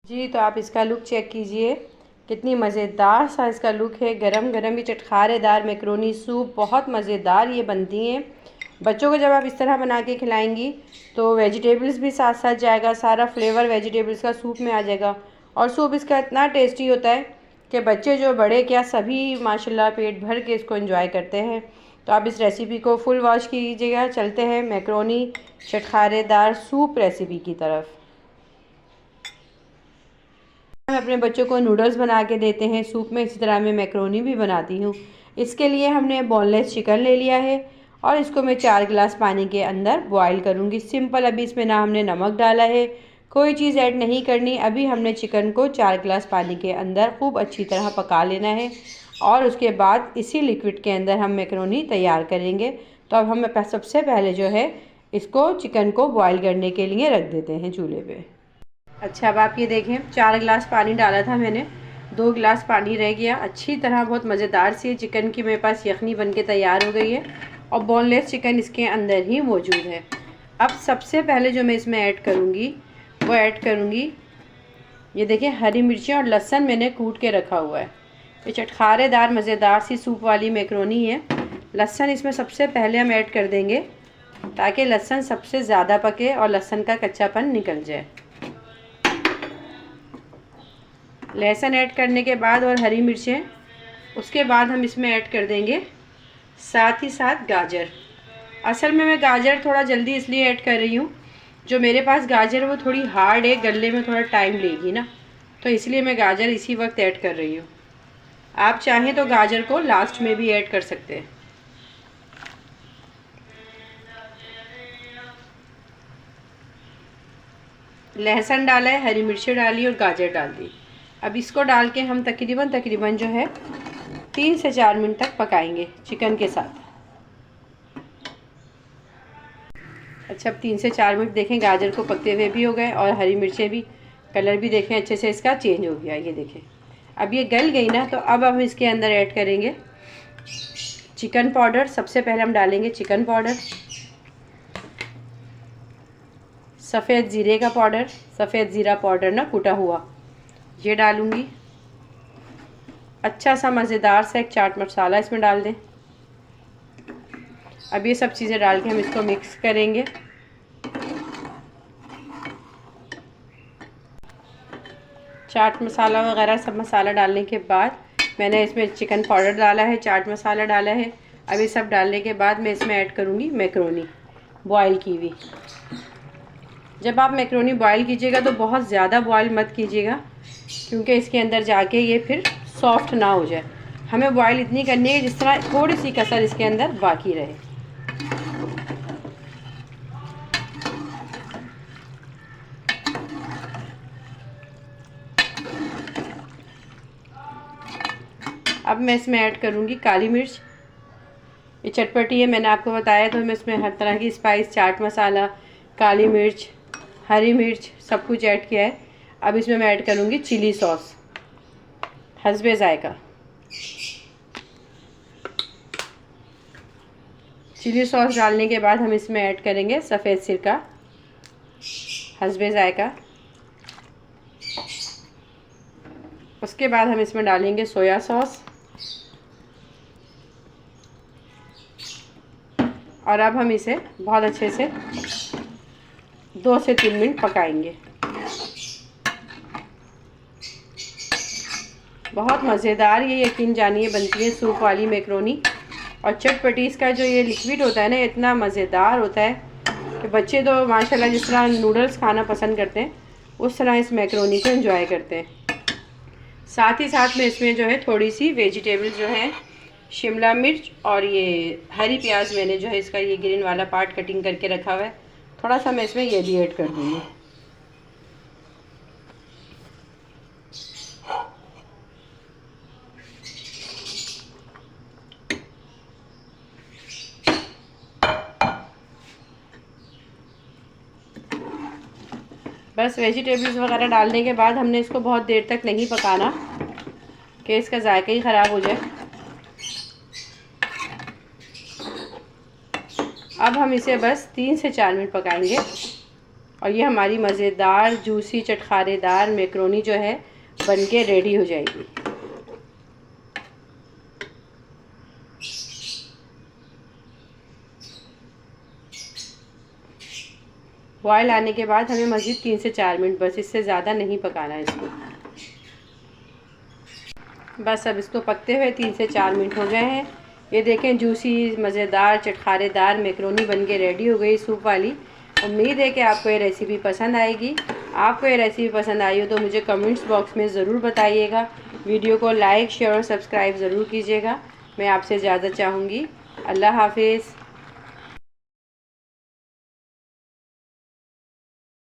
जी तो आप इसका लुक चेक कीजिए, कितनी मज़ेदार सा इसका लुक है। गरम गरम ये चटखारेदार मैक्रोनी सूप बहुत मज़ेदार ये बनती हैं। बच्चों को जब आप इस तरह बना के खिलाएंगी तो वेजिटेबल्स भी साथ साथ जाएगा, सारा फ्लेवर वेजिटेबल्स का सूप में आ जाएगा। और सूप इसका इतना टेस्टी होता है कि बच्चे जो बड़े क्या सभी माशाल्लाह पेट भर के इसको एंजॉय करते हैं। तो आप इस रेसिपी को फुल वॉच कीजिएगा। चलते हैं मैक्रोनी चटखारेदार सूप रेसिपी की तरफ। मैं अपने बच्चों को नूडल्स बना के देते हैं सूप में, इसी तरह मैं मैक्रोनी भी बनाती हूँ। इसके लिए हमने बोनलेस चिकन ले लिया है और इसको मैं 4 गिलास पानी के अंदर बॉईल करूँगी। सिंपल, अभी इसमें ना हमने नमक डाला है, कोई चीज़ ऐड नहीं करनी। अभी हमने चिकन को 4 गिलास पानी के अंदर खूब अच्छी तरह पका लेना है और उसके बाद इसी लिक्विड के अंदर हम मैक्रोनी तैयार करेंगे। तो अब हम सबसे पहले जो है इसको चिकन को बॉईल करने के लिए रख देते हैं चूल्हे पे। अच्छा, अब आप ये देखें 4 गिलास पानी डाला था मैंने, 2 गिलास पानी रह गया। अच्छी तरह बहुत मज़ेदार सी चिकन की मेरे पास यखनी बन के तैयार हो गई है और बोनलेस चिकन इसके अंदर ही मौजूद है। अब सबसे पहले जो मैं इसमें ऐड करूँगी वो ऐड करूँगी, ये देखिए हरी मिर्ची और लहसुन मैंने कूट के रखा हुआ है। ये चटखारेदार मज़ेदार सी सूप वाली मैक्रोनी है। लहसुन इसमें सबसे पहले हम ऐड कर देंगे ताकि लहसुन सबसे ज़्यादा पके और लहसुन का कच्चापन निकल जाए। लहसुन ऐड करने के बाद और हरी मिर्चें, उसके बाद हम इसमें ऐड कर देंगे साथ ही साथ गाजर। असल में मैं गाजर थोड़ा जल्दी इसलिए ऐड कर रही हूँ, जो मेरे पास गाजर है वो थोड़ी हार्ड है, गलने में थोड़ा टाइम लेगी ना, तो इसलिए मैं गाजर इसी वक्त ऐड कर रही हूँ। आप चाहें तो गाजर को लास्ट में भी ऐड कर सकते हैं। लहसुन डाला है, हरी मिर्चें डाली और गाजर डाल दी। अब इसको डाल के हम तकरीबन जो है 3 से 4 मिनट तक पकाएंगे चिकन के साथ। अच्छा, अब 3 से 4 मिनट देखें गाजर को पकते हुए भी हो गए और हरी मिर्चें भी, कलर भी देखें अच्छे से इसका चेंज हो गया। ये देखें अब ये गल गई ना, तो अब हम इसके अंदर ऐड करेंगे चिकन पाउडर। सबसे पहले हम डालेंगे चिकन पाउडर, सफ़ेद ज़ीरे का पाउडर, सफ़ेद ज़ीरा पाउडर ना कुटा हुआ, ये डालूँगी। अच्छा सा मज़ेदार सा एक चाट मसाला इसमें डाल दें। अब ये सब चीज़ें डाल के हम इसको मिक्स करेंगे। चाट मसाला वगैरह सब मसाला डालने के बाद मैंने इसमें चिकन पाउडर डाला है, चाट मसाला डाला है। अब ये सब डालने के बाद मैं इसमें ऐड करूँगी मैक्रोनी बॉयल की हुई। जब आप मैक्रोनी बॉयल कीजिएगा तो बहुत ज़्यादा बॉयल मत कीजिएगा, क्योंकि इसके अंदर जाके ये फिर सॉफ्ट ना हो जाए। हमें बॉयल इतनी करनी है जिस तरह थोड़ी सी कसर इसके अंदर बाकी रहे। अब मैं इसमें ऐड करूँगी काली मिर्च। ये चटपटी है, मैंने आपको बताया, तो मैं इसमें हर तरह की स्पाइस, चाट मसाला, काली मिर्च, हरी मिर्च सब कुछ ऐड किया है। अब इसमें मैं ऐड करूँगी चिली सॉस हस्बे ज़ायका। चिली सॉस डालने के बाद हम इसमें ऐड करेंगे सफ़ेद सिरका हस्बे ज़ायका। उसके बाद हम इसमें डालेंगे सोया सॉस। और अब हम इसे बहुत अच्छे से 2 से 3 मिनट पकाएंगे। बहुत मज़ेदार ये यकीन जानिए बनती है सूप वाली मैक्रोनी। और चटपटी इसका जो ये लिक्विड होता है ना, इतना मज़ेदार होता है कि बच्चे तो माशाल्लाह जिस तरह नूडल्स खाना पसंद करते हैं उस तरह इस मैक्रोनी को एंजॉय करते हैं। साथ ही साथ में इसमें जो है थोड़ी सी वेजिटेबल जो है शिमला मिर्च और ये हरी प्याज, मैंने जो है इसका ये ग्रीन वाला पार्ट कटिंग करके रखा हुआ है, थोड़ा सा मैं इसमें ये भी ऐड कर दूँगी। बस वेजिटेबल्स वगैरह डालने के बाद हमने इसको बहुत देर तक नहीं पकाना कि इसका जायका ही ख़राब हो जाए। अब हम इसे बस 3 से 4 मिनट पकाएंगे और ये हमारी मज़ेदार जूसी चटखारेदार मैक्रोनी जो है बन के रेडी हो जाएगी। बॉयल आने के बाद हमें मज़ीद 3 से 4 मिनट, बस इससे ज़्यादा नहीं पकाना है इसको। बस अब इसको पकते हुए 3 से 4 मिनट हो गए हैं। ये देखें जूसी मज़ेदार चटखारेदार मैक्रोनी बन के रेडी हो गई सूप वाली। उम्मीद है कि आपको ये रेसिपी पसंद आएगी। आपको ये रेसिपी पसंद आई हो तो मुझे कमेंट्स बॉक्स में ज़रूर बताइएगा। वीडियो को लाइक शेयर और सब्सक्राइब ज़रूर कीजिएगा। मैं आपसे इजाज़त चाहूँगी। अल्लाह हाफिज़।